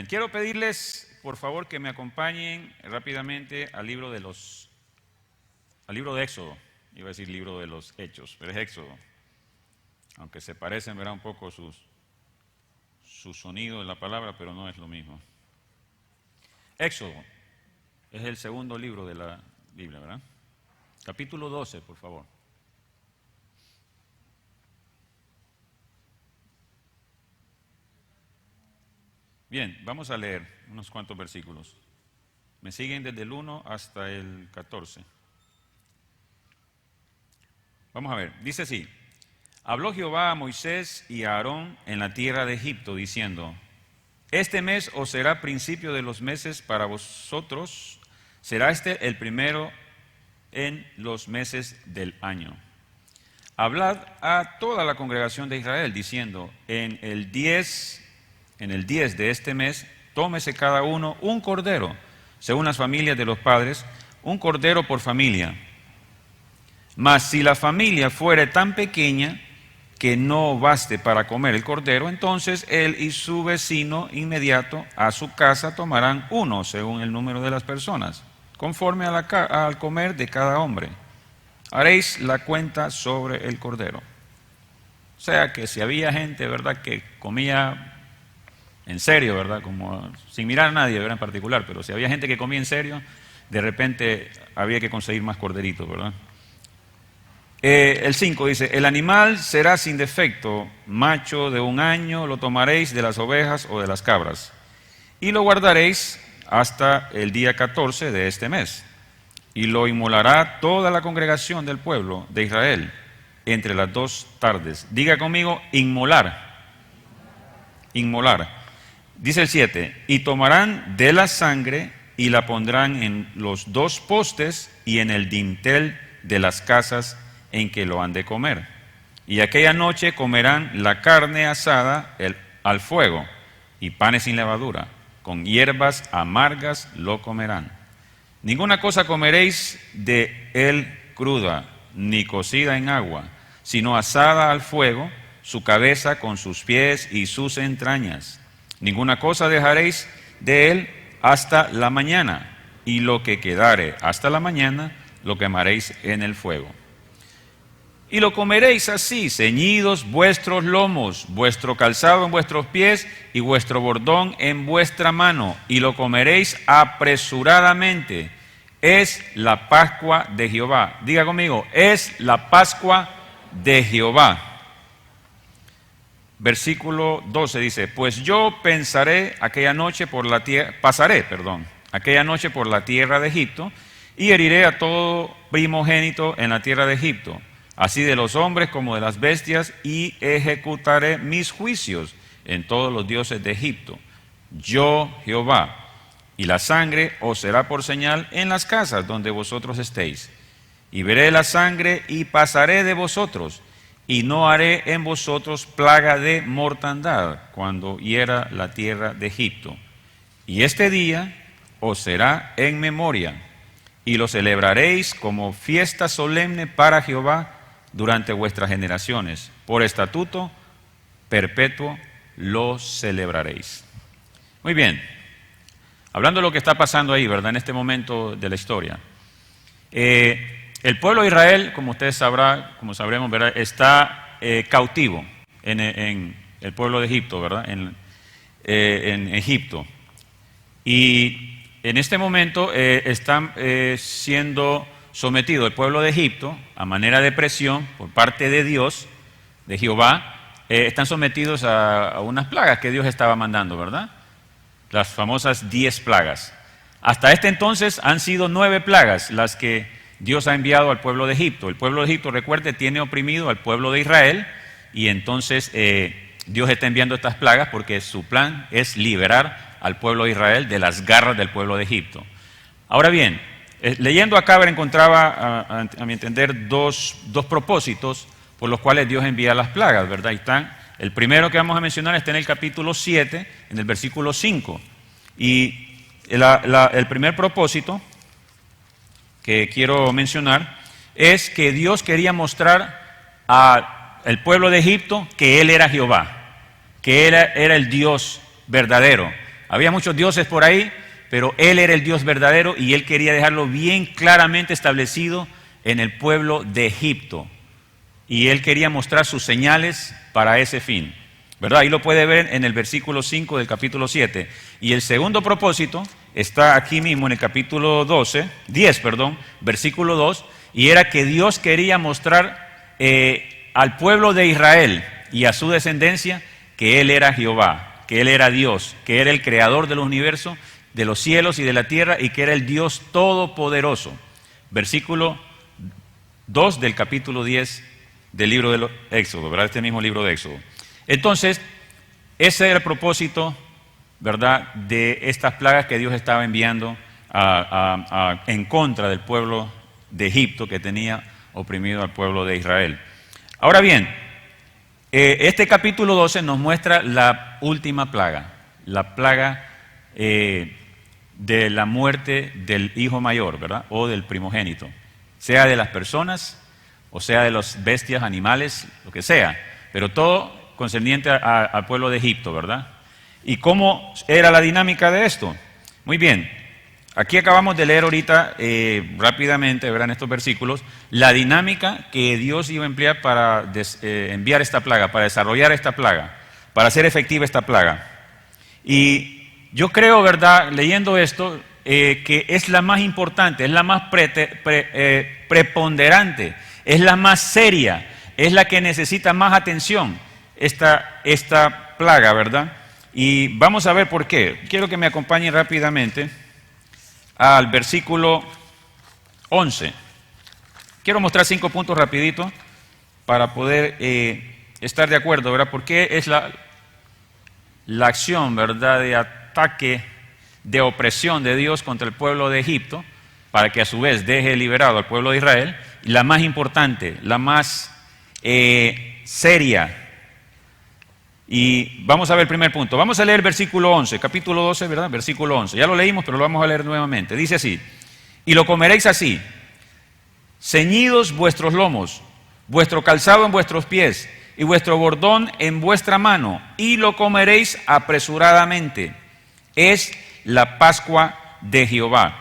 Quiero pedirles, por favor, que me acompañen rápidamente al libro de Éxodo. Iba a decir libro de los Hechos, pero es Éxodo. Aunque se parecen, verá un poco su sonido en la palabra, pero no es lo mismo. Éxodo es el segundo libro de la Biblia, ¿verdad? Capítulo 12, por favor. Bien, vamos a leer unos cuantos versículos. Me siguen desde el 1 hasta el 14. Vamos a ver, dice así: Habló Jehová a Moisés y a Aarón en la tierra de Egipto, diciendo: Este mes os será principio de los meses para vosotros, será este el primero en los meses del año. Hablad a toda la congregación de Israel, diciendo: En el 10 de este mes, tómese cada uno un cordero, según las familias de los padres, un cordero por familia. Mas si la familia fuere tan pequeña que no baste para comer el cordero, entonces él y su vecino inmediato a su casa tomarán uno, según el número de las personas, conforme al comer de cada hombre. Haréis la cuenta sobre el cordero. O sea que si había gente, ¿verdad?, que comía en serio, ¿verdad?, como sin mirar a nadie, ¿verdad?, en particular, pero si había gente que comía en serio, de repente había que conseguir más corderitos, ¿verdad? El 5 dice: El animal será sin defecto, macho de 1 año, lo tomaréis de las ovejas o de las cabras, y lo guardaréis hasta el día 14 de este mes, y lo inmolará toda la congregación del pueblo de Israel entre las 2 tardes. Diga conmigo: inmolar. Inmolar. Dice el 7: Y tomarán de la sangre y la pondrán en los 2 postes y en el dintel de las casas en que lo han de comer. Y aquella noche comerán la carne asada al fuego y panes sin levadura, con hierbas amargas lo comerán. Ninguna cosa comeréis de él cruda, ni cocida en agua, sino asada al fuego, su cabeza con sus pies y sus entrañas. Ninguna cosa dejaréis de él hasta la mañana, y lo que quedare hasta la mañana lo quemaréis en el fuego. Y lo comeréis así, ceñidos vuestros lomos, vuestro calzado en vuestros pies y vuestro bordón en vuestra mano, y lo comeréis apresuradamente. Es la Pascua de Jehová. Diga conmigo: es la Pascua de Jehová. Versículo 12 dice: Pues yo pasaré aquella noche por la tierra de Egipto, y heriré a todo primogénito en la tierra de Egipto, así de los hombres como de las bestias, y ejecutaré mis juicios en todos los dioses de Egipto. Yo, Jehová, y la sangre os será por señal en las casas donde vosotros estéis. Y veré la sangre y pasaré de vosotros, y no haré en vosotros plaga de mortandad cuando hiera la tierra de Egipto. Y este día os será en memoria, y lo celebraréis como fiesta solemne para Jehová durante vuestras generaciones. Por estatuto perpetuo lo celebraréis. Muy bien, hablando de lo que está pasando ahí, ¿verdad?, en este momento de la historia. El pueblo de Israel, como ustedes sabremos, ¿verdad?, está cautivo en el pueblo de Egipto, ¿verdad?, en Egipto. Y en este momento están siendo sometido el pueblo de Egipto a manera de presión por parte de Dios, de Jehová. Están sometidos a unas plagas que Dios estaba mandando, ¿verdad? Las famosas 10 plagas. Hasta este entonces han sido 9 plagas las que Dios ha enviado al pueblo de Egipto. El pueblo de Egipto, recuerde, tiene oprimido al pueblo de Israel, y entonces Dios está enviando estas plagas porque su plan es liberar al pueblo de Israel de las garras del pueblo de Egipto. Ahora bien, leyendo acá encontraba, a mi entender, dos propósitos por los cuales Dios envía las plagas, ¿verdad? Y el primero que vamos a mencionar está en el capítulo 7, en el versículo 5. Y el primer propósito que quiero mencionar es que Dios quería mostrar al pueblo de Egipto que Él era Jehová, que Él era el Dios verdadero, Había muchos dioses por ahí, pero Él era el Dios verdadero y Él quería dejarlo bien claramente establecido en el pueblo de Egipto. Y Él quería mostrar sus señales para ese fin, ¿verdad? Ahí lo puede ver en el versículo 5 del capítulo 7. Y el segundo propósito está aquí mismo en el capítulo 10, versículo 2, y era que Dios quería mostrar al pueblo de Israel y a su descendencia que Él era Jehová, que Él era Dios, que era el creador del universo, de los cielos y de la tierra, y que era el Dios todopoderoso. Versículo 2 del capítulo 10 del libro del Éxodo, ¿verdad? Este mismo libro de Éxodo. Entonces, ese era el propósito, ¿verdad?, de estas plagas que Dios estaba enviando en contra del pueblo de Egipto que tenía oprimido al pueblo de Israel. Ahora bien, este capítulo 12 nos muestra la última plaga, la plaga de la muerte del hijo mayor, ¿verdad?, o del primogénito, sea de las personas o sea de las bestias, animales, lo que sea, pero todo concerniente al pueblo de Egipto, ¿verdad? ¿Y cómo era la dinámica de esto? Muy bien, aquí acabamos de leer ahorita rápidamente, ¿verdad?, en estos versículos, la dinámica que Dios iba a emplear para enviar esta plaga, para desarrollar esta plaga, para hacer efectiva esta plaga. Y yo creo, ¿verdad?, leyendo esto, que es la más importante, es la más preponderante, es la más seria, es la que necesita más atención, esta plaga, ¿verdad? Y vamos a ver por qué. Quiero que me acompañen rápidamente al versículo 11. Quiero mostrar 5 puntos rapidito para poder estar de acuerdo, ¿verdad? Porque es la acción, ¿verdad?, de ataque, de opresión de Dios contra el pueblo de Egipto, para que a su vez deje liberado al pueblo de Israel. Y la más importante, la más seria. Y vamos a ver el primer punto. Vamos a leer el versículo 11, capítulo 12, ¿verdad? Versículo 11. Ya lo leímos, pero lo vamos a leer nuevamente. Dice así: y lo comeréis así, ceñidos vuestros lomos, vuestro calzado en vuestros pies, y vuestro bordón en vuestra mano, y lo comeréis apresuradamente. Es la Pascua de Jehová.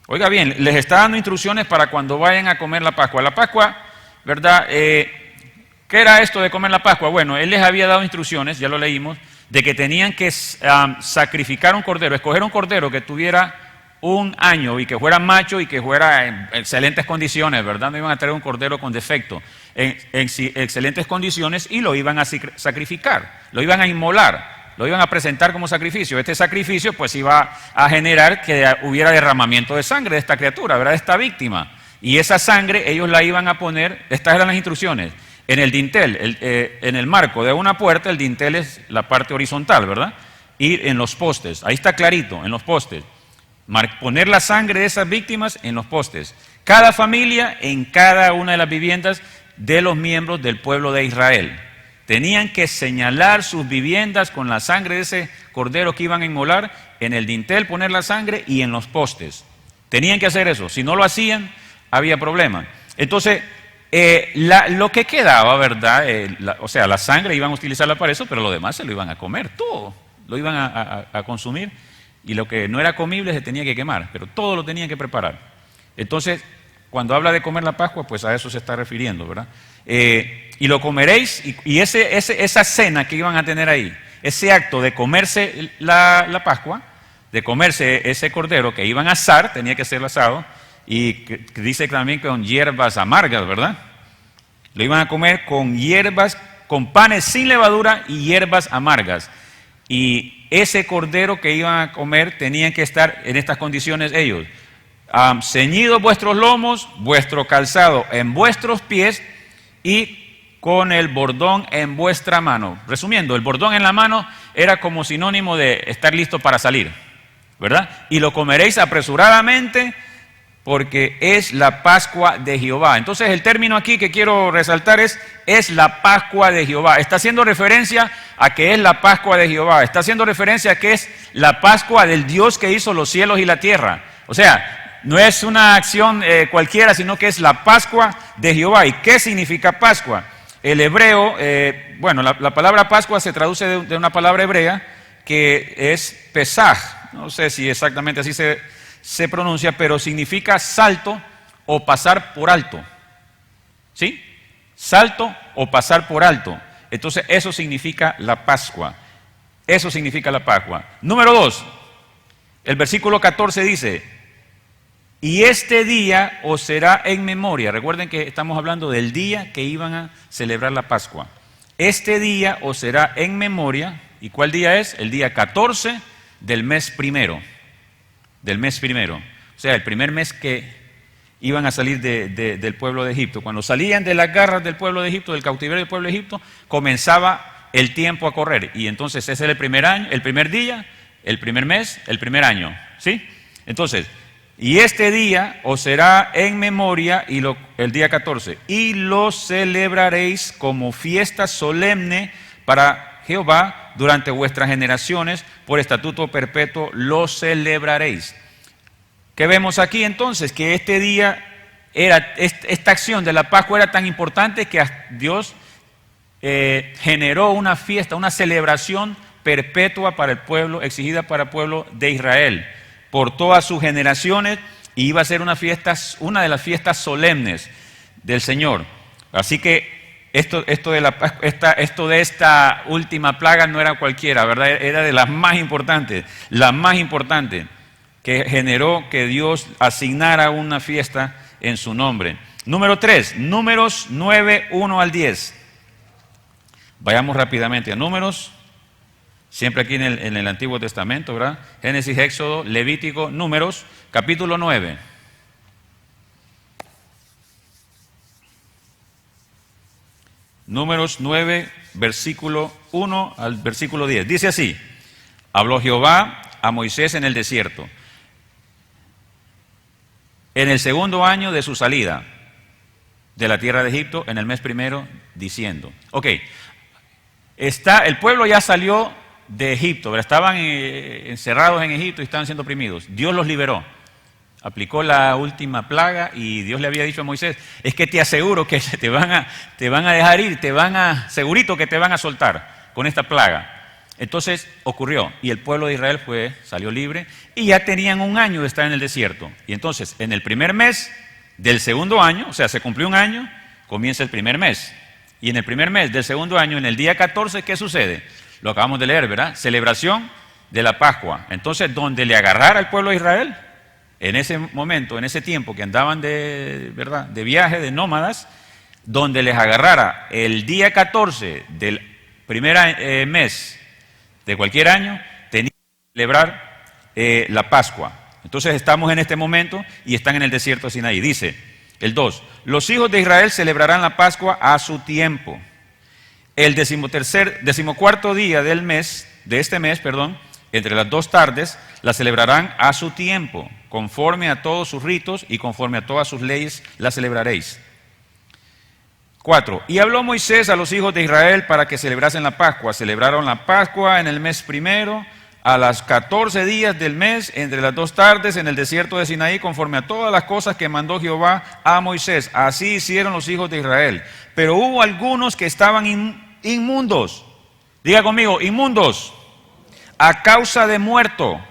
Oiga bien, les está dando instrucciones para cuando vayan a comer la Pascua. La Pascua, ¿verdad? ¿Qué era esto de comer la Pascua? Bueno, Él les había dado instrucciones, ya lo leímos, de que tenían que sacrificar un cordero, escoger un cordero que tuviera un año y que fuera macho y que fuera en excelentes condiciones, ¿verdad? No iban a traer un cordero con defecto, en excelentes condiciones, y lo iban a sacrificar, lo iban a inmolar. Lo iban a presentar como sacrificio. Este sacrificio pues iba a generar que hubiera derramamiento de sangre de esta criatura, ¿verdad?, de esta víctima. Y esa sangre ellos la iban a poner, estas eran las instrucciones, en el dintel, en el marco de una puerta. El dintel es la parte horizontal, ¿verdad? Y en los postes, ahí está clarito, en los postes. Poner la sangre de esas víctimas en los postes. Cada familia en cada una de las viviendas de los miembros del pueblo de Israel. Tenían que señalar sus viviendas con la sangre de ese cordero que iban a inmolar, en el dintel poner la sangre y en los postes. Tenían que hacer eso. Si no lo hacían, había problema. Entonces, lo que quedaba, ¿verdad? O sea, la sangre iban a utilizarla para eso, pero lo demás se lo iban a comer, todo. Lo iban a consumir, y lo que no era comible se tenía que quemar, pero todo lo tenían que preparar. Entonces, cuando habla de comer la Pascua, pues a eso se está refiriendo, ¿verdad? Y lo comeréis, y esa cena que iban a tener ahí, ese acto de comerse la Pascua, de comerse ese cordero que iban a asar, tenía que ser asado, y que dice también con hierbas amargas, ¿verdad? Lo iban a comer con hierbas, con panes sin levadura y hierbas amargas. Y ese cordero que iban a comer tenían que estar en estas condiciones ellos. Ceñidos vuestros lomos, vuestro calzado en vuestros pies, y con el bordón en vuestra mano. Resumiendo, el bordón en la mano era como sinónimo de estar listo para salir, ¿verdad? Y lo comeréis apresuradamente, porque es la Pascua de Jehová. Entonces el término aquí que quiero resaltar es la Pascua de Jehová. Está haciendo referencia a que es la Pascua de Jehová. Está haciendo referencia a que es la Pascua del Dios que hizo los cielos y la tierra. O sea, no es una acción cualquiera, sino que es la Pascua de Jehová. ¿Y qué significa Pascua? El hebreo, la palabra Pascua se traduce de una palabra hebrea que es Pesaj. No sé si exactamente así se pronuncia, pero significa salto o pasar por alto. ¿Sí? Salto o pasar por alto. Entonces eso significa la Pascua. Eso significa la Pascua. Número 2, el versículo 14 dice: y este día os será en memoria. Recuerden que estamos hablando del día que iban a celebrar la Pascua. Este día os será en memoria. ¿Y cuál día es? El día 14 del mes primero. Del mes primero. O sea, el primer mes que iban a salir del pueblo de Egipto. Cuando salían de las garras del pueblo de Egipto, del cautiverio del pueblo de Egipto, comenzaba el tiempo a correr. Y entonces ese es el primer año, el primer día, el primer mes, el primer año. ¿Sí? Entonces, y este día os será en memoria, el día 14, y lo celebraréis como fiesta solemne para Jehová durante vuestras generaciones, por estatuto perpetuo lo celebraréis. ¿Qué vemos aquí entonces? Que este día, esta acción de la Pascua era tan importante que Dios generó una fiesta, una celebración perpetua para el pueblo, exigida para el pueblo de Israel, por todas sus generaciones, y iba a ser una de las fiestas solemnes del Señor. Así que esto de esta última plaga no era cualquiera, ¿verdad? Era de las más importantes, la más importante, que generó que Dios asignara una fiesta en su nombre. Número 3, Números 9, 1 al 10. Vayamos rápidamente a Números. Siempre aquí en el Antiguo Testamento, ¿verdad? Génesis, Éxodo, Levítico, Números, capítulo 9. Números 9, versículo 1 al versículo 10. Dice así: habló Jehová a Moisés en el desierto, en el segundo año de su salida de la tierra de Egipto, en el mes primero, diciendo. Ok, el pueblo ya salió de Egipto, pero estaban encerrados en Egipto y estaban siendo oprimidos. Dios los liberó, aplicó la última plaga y Dios le había dicho a Moisés: es que te aseguro que te van a dejar ir, segurito que te van a soltar con esta plaga. Entonces ocurrió, y el pueblo de Israel salió libre, y ya tenían un año de estar en el desierto. Y entonces, en el primer mes del segundo año, o sea, se cumplió un año, comienza el primer mes. Y en el primer mes del segundo año, en el día 14, ¿qué sucede? Lo acabamos de leer, ¿verdad? Celebración de la Pascua. Entonces, donde le agarrara al pueblo de Israel, en ese momento, en ese tiempo que andaban de viaje, de nómadas, donde les agarrara el día 14 del primer mes de cualquier año, tenían que celebrar la Pascua. Entonces estamos en este momento y están en el desierto de Sinaí. Dice el 2, los hijos de Israel celebrarán la Pascua a su tiempo. El 14º día de este mes, entre las 2 tardes, la celebrarán a su tiempo, conforme a todos sus ritos y conforme a todas sus leyes la celebraréis. 4. Y habló Moisés a los hijos de Israel para que celebrasen la Pascua. Celebraron la Pascua en el mes primero, a las 14 días del mes, entre las 2 tardes, en el desierto de Sinaí, conforme a todas las cosas que mandó Jehová a Moisés. Así hicieron los hijos de Israel. Pero hubo algunos que estaban inmundos. Diga conmigo, inmundos, a causa de muerto,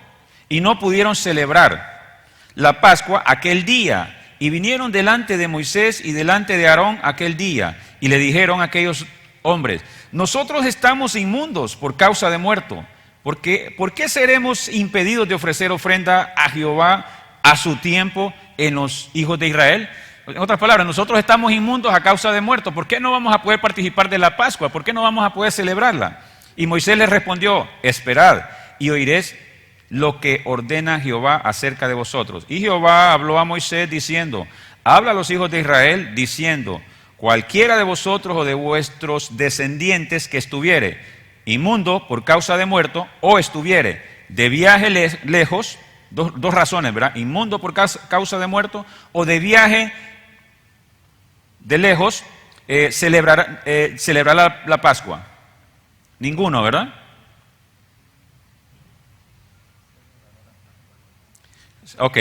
y no pudieron celebrar la Pascua aquel día. Y vinieron delante de Moisés y delante de Aarón aquel día, y le dijeron a aquellos hombres: nosotros estamos inmundos por causa de muerto. ¿Por qué seremos impedidos de ofrecer ofrenda a Jehová a su tiempo en los hijos de Israel? En otras palabras, nosotros estamos inmundos a causa de muerto. ¿Por qué no vamos a poder participar de la Pascua? ¿Por qué no vamos a poder celebrarla? Y Moisés les respondió: esperad y oiréis lo que ordena Jehová acerca de vosotros. Y Jehová habló a Moisés diciendo: habla a los hijos de Israel diciendo: cualquiera de vosotros o de vuestros descendientes que estuviere inmundo por causa de muerto, o estuviere de viaje lejos, dos razones, ¿verdad? Inmundo por causa de muerto, o de viaje de lejos, celebrará la Pascua. Ninguno, ¿verdad? Ok,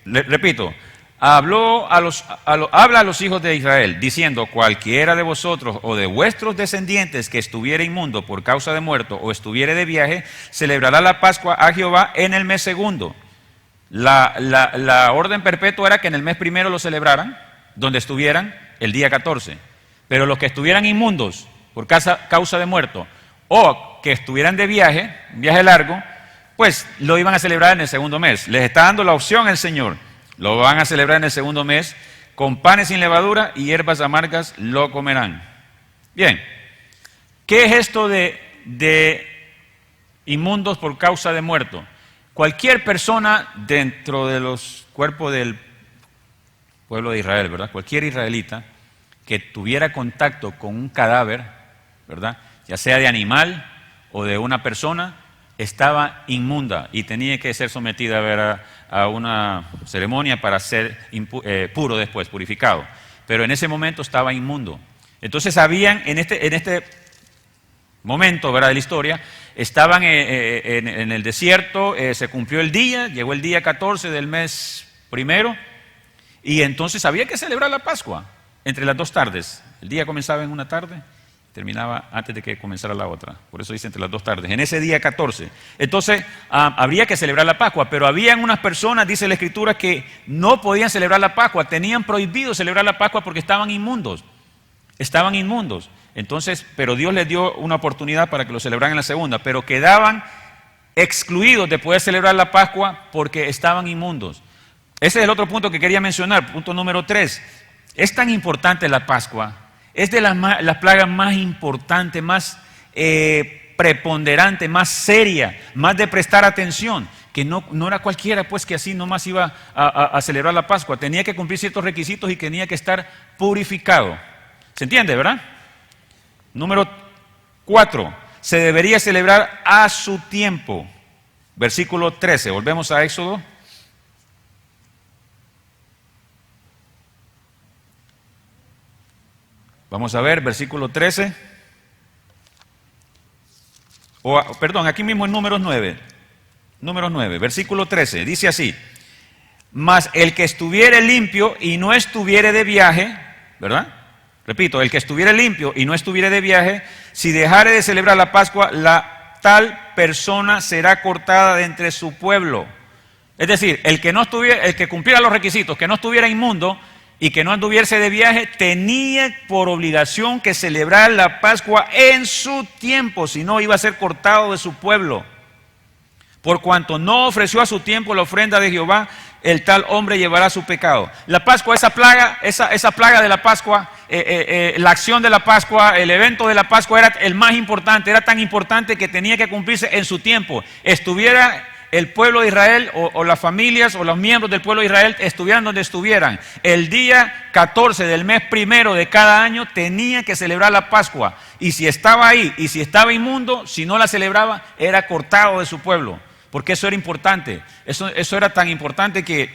repito, habla a los hijos de Israel, diciendo: cualquiera de vosotros o de vuestros descendientes que estuviere inmundo por causa de muerto o estuviere de viaje, celebrará la Pascua a Jehová en el mes segundo. La orden perpetua era que en el mes primero lo celebraran, donde estuvieran, el día 14. Pero los que estuvieran inmundos por causa de muerto o que estuvieran de viaje, un viaje largo, pues lo iban a celebrar en el segundo mes. Les está dando la opción el Señor. Lo van a celebrar en el segundo mes, con panes sin levadura y hierbas amargas lo comerán. Bien, ¿qué es esto de inmundos por causa de muerto? Cualquier persona dentro de los cuerpos del pueblo de Israel, ¿verdad? Cualquier israelita que tuviera contacto con un cadáver, ¿verdad? Ya sea de animal o de una persona, estaba inmunda y tenía que ser sometida a una ceremonia para ser puro después, purificado. Pero en ese momento estaba inmundo. Entonces habían, en este momento, ¿verdad?, de la historia, estaban en el desierto, se cumplió el día, llegó el día 14 del mes primero, y entonces había que celebrar la Pascua entre las dos tardes. El día comenzaba en una tarde, terminaba antes de que comenzara la otra. Por eso dice entre las dos tardes, en ese día 14. Entonces, habría que celebrar la Pascua, pero habían unas personas, dice la Escritura, que no podían celebrar la Pascua, tenían prohibido celebrar la Pascua porque estaban inmundos. Estaban inmundos. Entonces, pero Dios les dio una oportunidad para que lo celebraran en la segunda, pero quedaban excluidos de poder celebrar la Pascua porque estaban inmundos. Ese es el otro punto que quería mencionar, punto número 3. Es tan importante la Pascua. Es de las plagas más importantes, más preponderante, más seria, más de prestar atención, que no era cualquiera pues que así nomás iba a celebrar la Pascua. Tenía que cumplir ciertos requisitos y tenía que estar purificado. ¿Se entiende, verdad? Número 4, se debería celebrar a su tiempo. Versículo 13, volvemos a Éxodo. Vamos a ver, versículo 13. Aquí mismo en Números 9. Números 9, versículo 13. Dice así: mas el que estuviere limpio y no estuviere de viaje, ¿verdad? Repito, el que estuviere limpio y no estuviere de viaje, si dejare de celebrar la Pascua, la tal persona será cortada de entre su pueblo. Es decir, el que cumpliera los requisitos, que no estuviera inmundo y que no anduviese de viaje, tenía por obligación que celebrar la Pascua en su tiempo, si no iba a ser cortado de su pueblo. Por cuanto no ofreció a su tiempo la ofrenda de Jehová, el tal hombre llevará su pecado. La Pascua, esa plaga de la Pascua, la acción de la Pascua, el evento de la Pascua era el más importante, era tan importante que tenía que cumplirse en su tiempo. Estuviera el pueblo de Israel o las familias o los miembros del pueblo de Israel, estuvieran donde estuvieran, el día 14 del mes primero de cada año tenía que celebrar la Pascua. Y si estaba ahí y si estaba inmundo, si no la celebraba, era cortado de su pueblo. Porque eso era importante, eso era tan importante que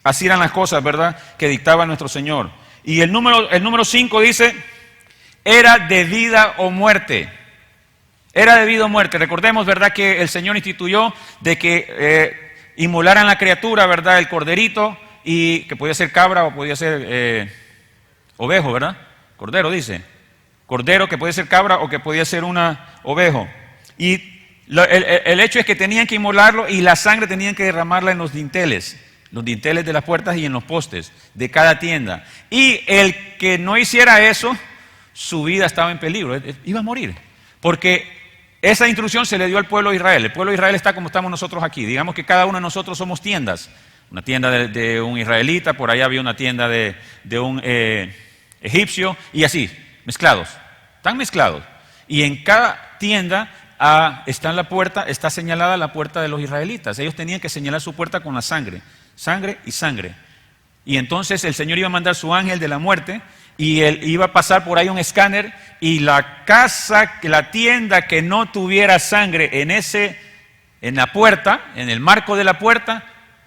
así eran las cosas, ¿verdad?, que dictaba nuestro Señor. Y el número 5 dice: era de vida o muerte. Era de vida o muerte. Recordemos, ¿verdad?, que el Señor instituyó de que inmolaran la criatura, ¿verdad?, el corderito, y que podía ser cabra o podía ser ovejo, ¿verdad? Cordero dice. Cordero, que puede ser cabra o que podía ser una ovejo. Y el hecho es que tenían que inmolarlo y la sangre tenían que derramarla en los dinteles de las puertas y en los postes de cada tienda. Y el que no hiciera eso, su vida estaba en peligro, iba a morir. Porque esa instrucción se le dio al pueblo de Israel. El pueblo de Israel está como estamos nosotros aquí. Digamos que cada uno de nosotros somos tiendas. Una tienda de un israelita, por allá había una tienda de un egipcio, y así, mezclados. Están mezclados. Y en cada tienda está en la puerta, está señalada la puerta de los israelitas. Ellos tenían que señalar su puerta con la sangre y sangre. Y entonces el Señor iba a mandar su ángel de la muerte y él iba a pasar por ahí un escáner, y la tienda que no tuviera sangre en la puerta, en el marco de la puerta,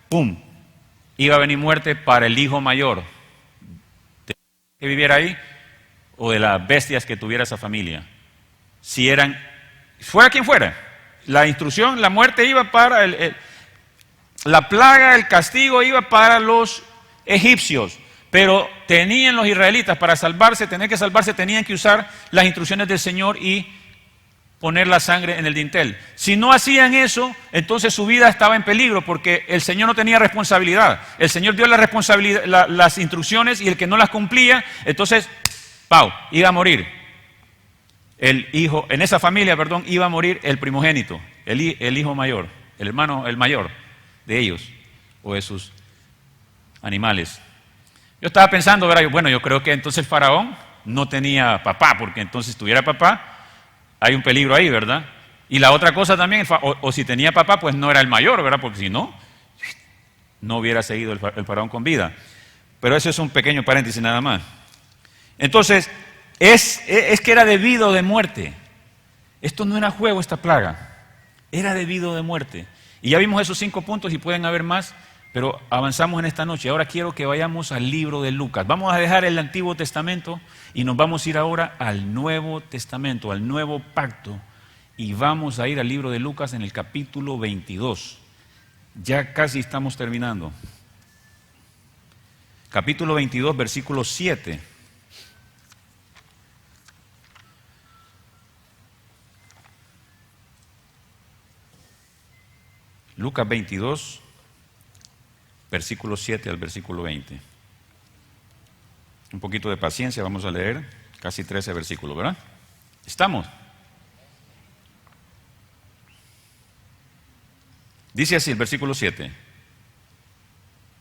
¡pum!, iba a venir muerte para el hijo mayor que viviera ahí o de las bestias que tuviera esa familia. Si fuera quien fuera, la instrucción, la muerte iba para la plaga, el castigo iba para los egipcios, pero tenían los israelitas para salvarse, tenían que usar las instrucciones del Señor y poner la sangre en el dintel. Si no hacían eso, entonces su vida estaba en peligro porque el Señor no tenía responsabilidad. El Señor dio la responsabilidad, las instrucciones, y el que no las cumplía, entonces, iba a morir. En esa familia, iba a morir el primogénito, el hijo mayor, el mayor de ellos o de sus animales. Yo estaba pensando, bueno, yo creo que entonces el faraón no tenía papá, porque entonces si tuviera papá, hay un peligro ahí, ¿verdad? Y la otra cosa también, o si tenía papá, pues no era el mayor, ¿verdad? Porque si no, no hubiera seguido el faraón con vida. Pero eso es un pequeño paréntesis nada más. Entonces, es que era debido de muerte. Esto no era juego, esta plaga. Era debido de muerte. Y ya vimos esos 5 puntos y pueden haber más, pero avanzamos en esta noche. Ahora quiero que vayamos al libro de Lucas. Vamos a dejar el Antiguo Testamento y nos vamos a ir ahora al Nuevo Testamento, al Nuevo Pacto. Y vamos a ir al libro de Lucas en el capítulo 22. Ya casi estamos terminando. Capítulo 22, versículo 7. Lucas 22, versículo 7 al versículo 20. Un poquito de paciencia, vamos a leer casi 13 versículos, ¿verdad? ¿Estamos? Dice así el versículo 7.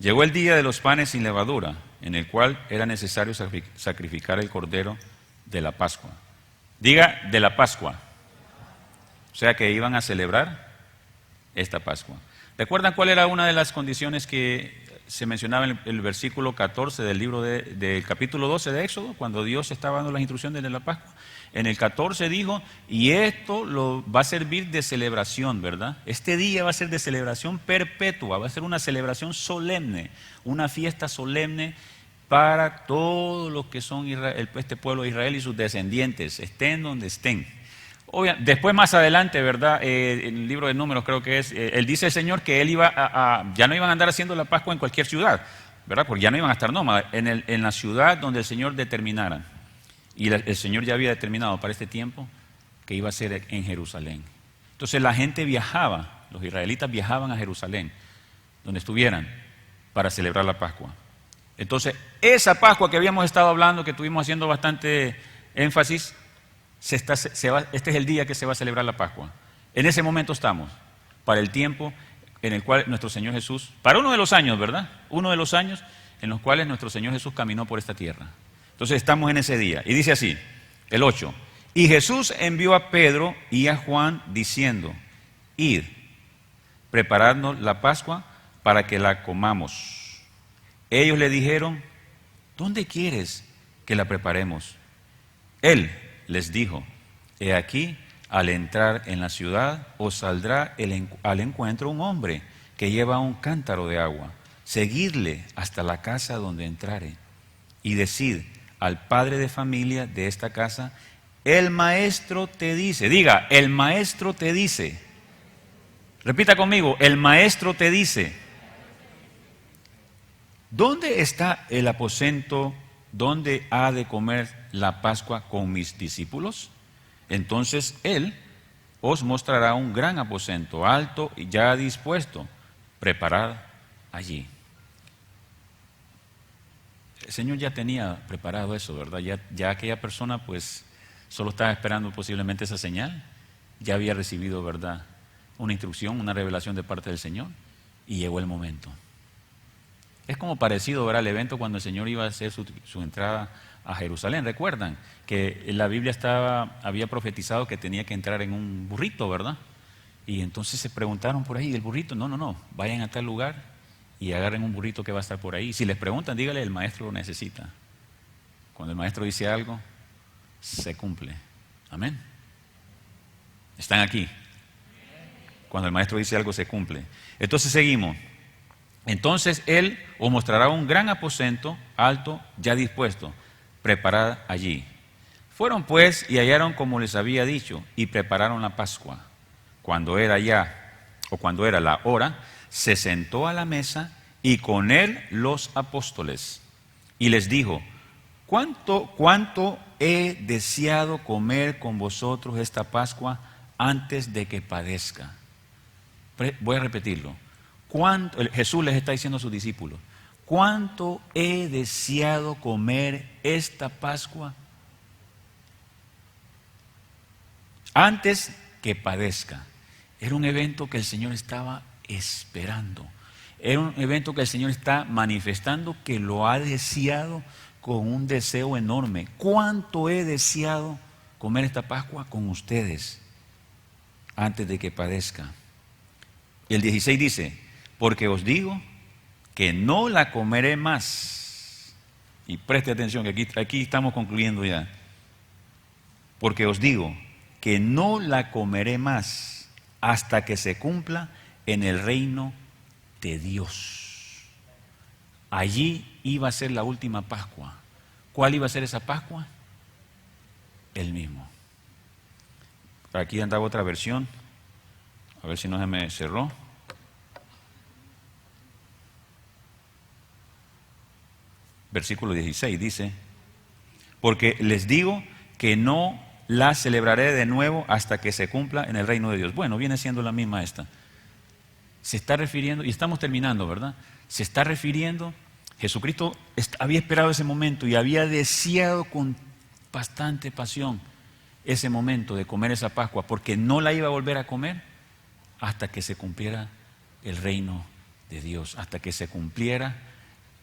Llegó el día de los panes sin levadura, en el cual era necesario sacrificar el cordero de la Pascua. Diga, de la Pascua. O sea que iban a celebrar esta Pascua. ¿Recuerdan cuál era una de las condiciones que se mencionaba en el versículo 14 del libro del capítulo 12 de Éxodo, cuando Dios estaba dando las instrucciones de la Pascua? En el 14 dijo, y esto va a servir de celebración, ¿verdad? Este día va a ser de celebración perpetua, va a ser una celebración solemne, una fiesta solemne para todos los que son este pueblo de Israel y sus descendientes, estén donde estén. Después más adelante, ¿verdad? En el libro de Números creo que es, él dice el Señor que él ya no iban a andar haciendo la Pascua en cualquier ciudad, ¿verdad? Porque ya no iban a estar nómadas, en la ciudad donde el Señor determinara. Y el Señor ya había determinado para este tiempo que iba a ser en Jerusalén. Entonces la gente viajaba, los israelitas viajaban a Jerusalén, donde estuvieran, para celebrar la Pascua. Entonces, esa Pascua que habíamos estado hablando, que estuvimos haciendo bastante énfasis, este es el día que se va a celebrar la Pascua. En ese momento estamos, para el tiempo en el cual nuestro Señor Jesús, para uno de los años, ¿verdad? Uno de los años en los cuales nuestro Señor Jesús caminó por esta tierra. Entonces estamos en ese día. Y dice así, el 8. Y Jesús envió a Pedro y a Juan diciendo, id, preparadnos la Pascua para que la comamos. Ellos le dijeron, ¿dónde quieres que la preparemos? Él les dijo, he aquí, al entrar en la ciudad, os saldrá al encuentro un hombre que lleva un cántaro de agua. Seguidle hasta la casa donde entrare y decid al padre de familia de esta casa, el maestro te dice, diga, el maestro te dice. Repita conmigo, el maestro te dice. ¿Dónde está el aposento donde ha de comer la Pascua con mis discípulos? Entonces él os mostrará un gran aposento, alto y ya dispuesto, preparad allí. El Señor ya tenía preparado eso, ¿verdad? Ya aquella persona pues solo estaba esperando posiblemente esa señal. Ya había recibido, ¿verdad?, una instrucción, una revelación de parte del Señor, y llegó el momento. Es como parecido, ¿verdad?, al evento cuando el Señor iba a hacer su entrada a Jerusalén. Recuerdan que la Biblia había profetizado que tenía que entrar en un burrito, ¿verdad? Y entonces se preguntaron por ahí, ¿el burrito? No, vayan a tal lugar y agarren un burrito que va a estar por ahí. Si les preguntan, dígale, el maestro lo necesita. Cuando el maestro dice algo, se cumple. Amén. ¿Están aquí? Cuando el maestro dice algo, se cumple. Entonces seguimos. Entonces él os mostrará un gran aposento, alto, ya dispuesto, preparad allí. Fueron pues y hallaron como les había dicho, y prepararon la Pascua. Cuando era la hora, se sentó a la mesa y con él los apóstoles. Y les dijo: ¿Cuánto he deseado comer con vosotros esta Pascua antes de que padezca? Voy a repetirlo. Jesús les está diciendo a sus discípulos: ¿cuánto he deseado comer esta Pascua antes que padezca? Era un evento que el Señor estaba esperando. Era un evento que el Señor está manifestando, que lo ha deseado con un deseo enorme. ¿Cuánto he deseado comer esta Pascua con ustedes antes de que padezca? Y el 16 dice: porque os digo que no la comeré más. Y preste atención, que aquí estamos concluyendo ya. Porque os digo que no la comeré más hasta que se cumpla en el reino de Dios. Allí iba a ser la última Pascua. ¿Cuál iba a ser esa Pascua? El mismo. Aquí andaba otra versión. A ver si no se me cerró. Versículo 16 dice: porque les digo que no la celebraré de nuevo hasta que se cumpla en el reino de Dios. Bueno, viene siendo la misma esta. Se está refiriendo, y estamos terminando, ¿verdad? Se está refiriendo, Jesucristo había esperado ese momento y había deseado con bastante pasión ese momento de comer esa Pascua, porque no la iba a volver a comer hasta que se cumpliera el reino de Dios, hasta que se cumpliera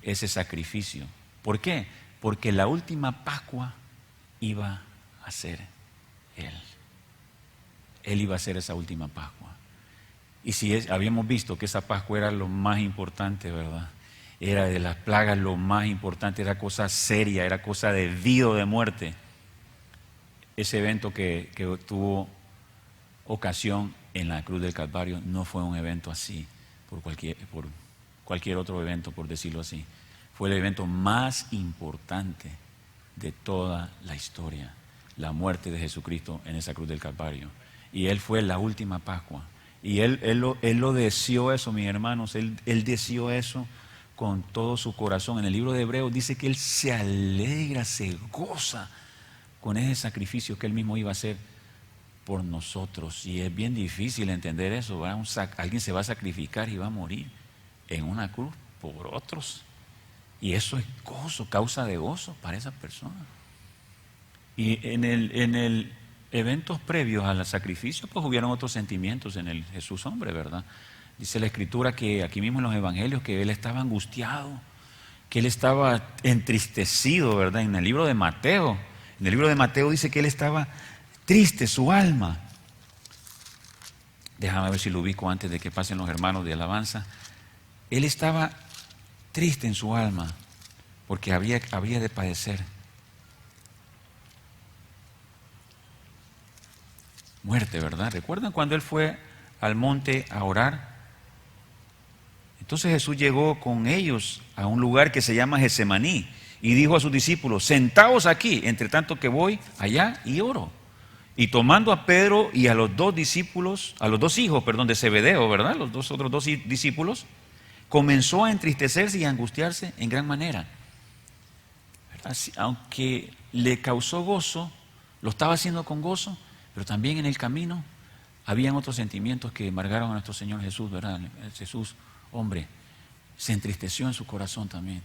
ese sacrificio. ¿Por qué? Porque la última Pascua iba a ser Él. Él iba a ser esa última Pascua. Y si habíamos visto que esa Pascua era lo más importante, ¿verdad? Era de las plagas lo más importante, era cosa seria, era cosa de vida o de muerte. Ese evento que tuvo ocasión en la cruz del Calvario no fue un evento así, por cualquier otro evento, por decirlo así. Fue el evento más importante de toda la historia, la muerte de Jesucristo en esa cruz del Calvario. Y Él fue la última Pascua. Y Él lo deseó eso, mis hermanos. Él deseó eso con todo su corazón. En el libro de Hebreos dice que Él se alegra, se goza con ese sacrificio que Él mismo iba a hacer por nosotros. Y es bien difícil entender eso, ¿verdad? Alguien se va a sacrificar y va a morir en una cruz por otros. Y eso es gozo, causa de gozo para esas personas. Y en el eventos previos al sacrificio, pues hubieron otros sentimientos en el Jesús hombre, ¿verdad? Dice la Escritura que aquí mismo en los Evangelios que Él estaba angustiado, que Él estaba entristecido, ¿verdad? En el libro de Mateo dice que Él estaba triste, su alma. Déjame ver si lo ubico antes de que pasen los hermanos de alabanza. Él estaba triste en su alma porque había de padecer muerte, ¿verdad? ¿Recuerdan cuando Él fue al monte a orar? Entonces Jesús llegó con ellos a un lugar que se llama Getsemaní y dijo a sus discípulos: sentaos aquí, entre tanto que voy allá y oro. Y tomando a Pedro y a los dos discípulos, a los dos hijos, de Zebedeo, ¿verdad? Los otros dos discípulos, comenzó a entristecerse y a angustiarse en gran manera. ¿Verdad? Aunque le causó gozo, lo estaba haciendo con gozo, pero también en el camino habían otros sentimientos que embargaron a nuestro Señor Jesús, ¿verdad? El Jesús, hombre, se entristeció en su corazón también.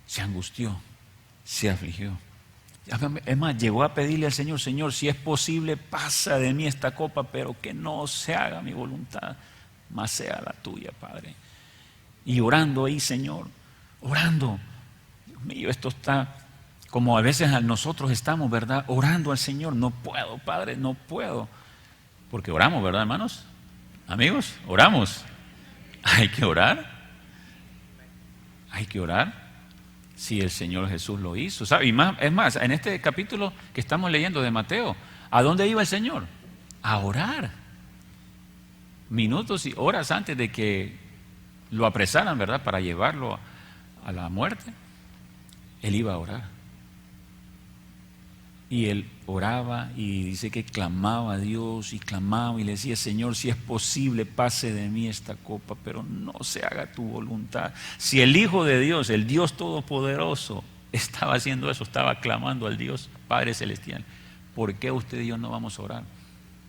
Se angustió, se afligió. Es más, llegó a pedirle al Señor: Señor, si es posible, pasa de mí esta copa, pero que no se haga mi voluntad, mas sea la tuya, Padre. Y orando ahí, Señor, orando. Dios mío, esto está como a veces nosotros estamos, ¿verdad? Orando al Señor. No puedo, Padre, no puedo. Porque oramos, ¿verdad, hermanos? Amigos, oramos. Hay que orar. Hay que orar. Si el Señor Jesús lo hizo, ¿sabe? Y es más, en este capítulo que estamos leyendo de Mateo, ¿a dónde iba el Señor? A orar. Minutos y horas antes de que lo apresaran, ¿verdad? Para llevarlo a la muerte, Él iba a orar. Y él oraba y dice que clamaba a Dios y clamaba y le decía, Señor, si es posible, pase de mí esta copa, pero no se haga tu voluntad. Si el Hijo de Dios, el Dios Todopoderoso, estaba haciendo eso, estaba clamando al Dios Padre Celestial, ¿por qué usted y yo no vamos a orar?